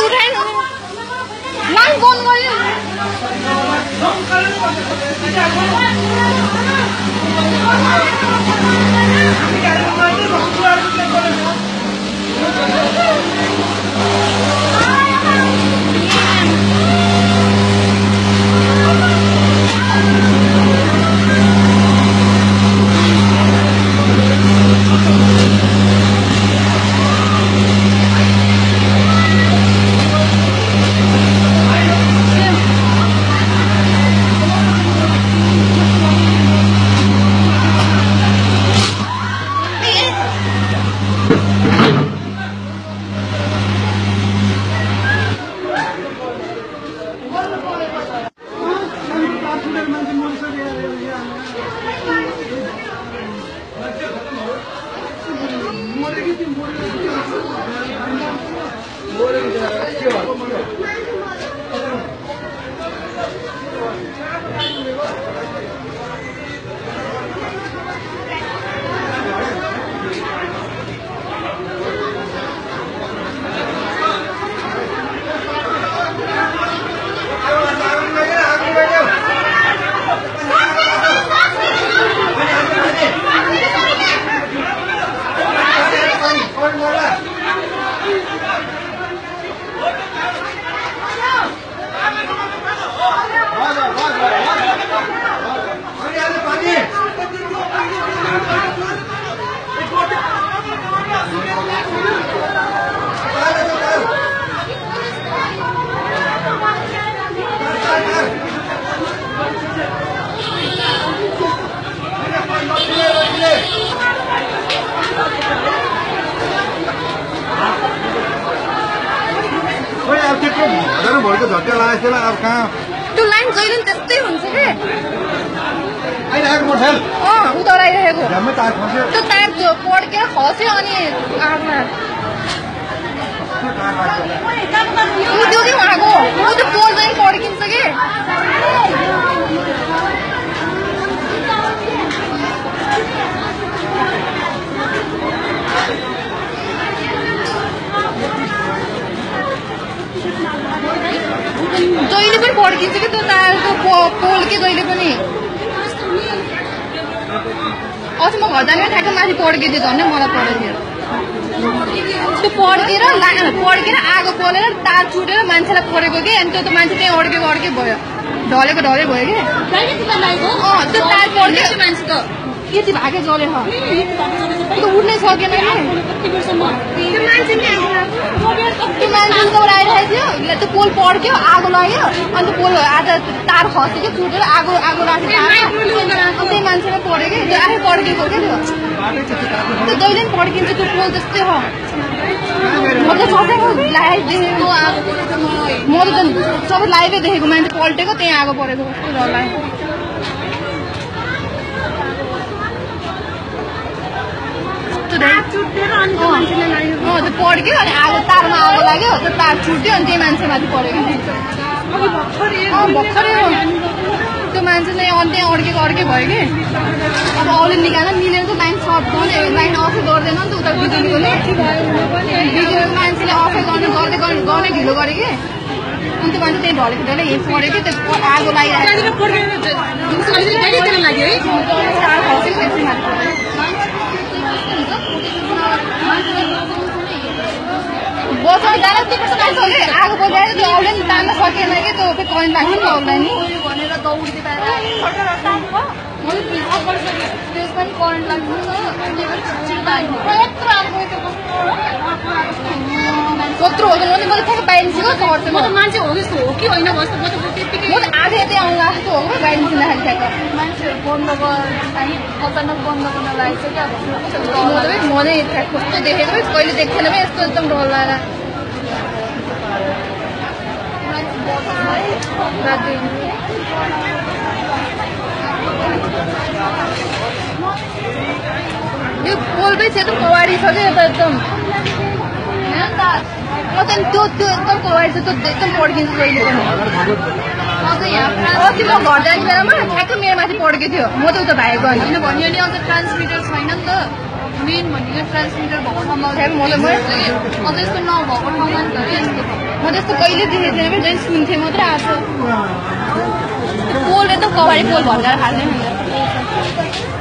उठाइ लाइन बन्द गर्यो त्यो लाइन जहिले त्यस्तै हुन्छ के उता आइरहेको त्यो तार पड्केर खस्यो अनि आगमा त्यो कि उहाँको त्यो पोल चाहिँ पड्किन्छ के जहिले पनि पड्किन्छ कि त्यो तार त्यो पोल के जहिले पनि अस्ति म घर जाने ठ्याक्कै माथि पड्केको थियो झन् मलाई परेको थियो त्यो पड्केर आगो पोलेर तार चुटेर मान्छेलाई परेको कि अनि त्यो त मान्छे त्यहीँ अड्के भयो ढलेको ढले भयो कि त्यो तार पड्क्यो मान्छे त यति भागे जल्यो त्यो उठ्नै सकेन कि त्यो मान्छे त आइरहेको थियो त्यो पोल पड्क्यो आगो लाग्यो अनि त्यो पोल आज तार खस्यो कि चुटेर आगो राखेको त्यही मान्छेलाई पऱ्यो कि त्यो आफै पड्केको क्या त्यो जहिले पनि पड्किन्छ त्यो पोल जस्तै हो म त सबैको लाइभ देखेको म त सबै लाइभै देखेको मान्छे पल्टेको त्यहीँ आगो परेको कस्तो डर लाग्यो त्यो पड्क्यो अनि आगो तारमा आगो लाग्यो त्यो तार छुट्यो अनि त्यही मान्छे माथि पऱ्यो भर्खरै हो त्यो मान्छे चाहिँ अनि त्यहाँ अड्के भयो कि अब अरूले निकाल्दा मिलेर त लाइन सर्ट गर्ने लाइन अफै गर्दैन नि त उता बिजुलीकोले मान्छेले अफै गर्ने ढिलो गरे कि अनि त्यो मान्छे त्यही ढलेको ढले हिँड पऱ्यो कि त्यो आगो लागिरहेको बसाउनु जान कि आगो बजाएर त्यो आउले नि तान्न सकेन कि त्यो करेन्ट लाग्छ नि आउलाई नि भनेर दौडी त्यस पनि करेन्ट लाग्छ कत्रो हो मैले ठ्याक्कै बाहिरिन्छु म त मान्छे हो जस्तो हो कि होइन म त आधा यतै आउनु लाग्छ हो बाहिरिन्छु खालि ठ्याक्क मान्छेहरू बन्द अचानक बन्द गर्न लागेको छ क्या म नै कस्तो देखेको कहिले देख्थेन पनि यस्तो एकदम डर लागेर यो पोलमै चाहिँ एकदम कवाडी छ क्या यता एकदम त्यो एकदम कवाडी छ त्यो एकदम पड्किन्छ जहिले पनि अस्ति म घर जाने बेलामा ठ्याक्कै मेरो माथि पड्केको थियो म त उता भागेको होइन भन्यो नि अन्त ट्रान्समिटर छैन नि त मेन भनेको ट्रान्समिटर भएको ठाउँमा अझ यस्तो नभएको ठाउँमा म त्यस्तो कहिले देखेको थिएन कि जहिले सुन्थेँ मात्रै आएको पोल त कबाडी पोल भनेर हाल्ने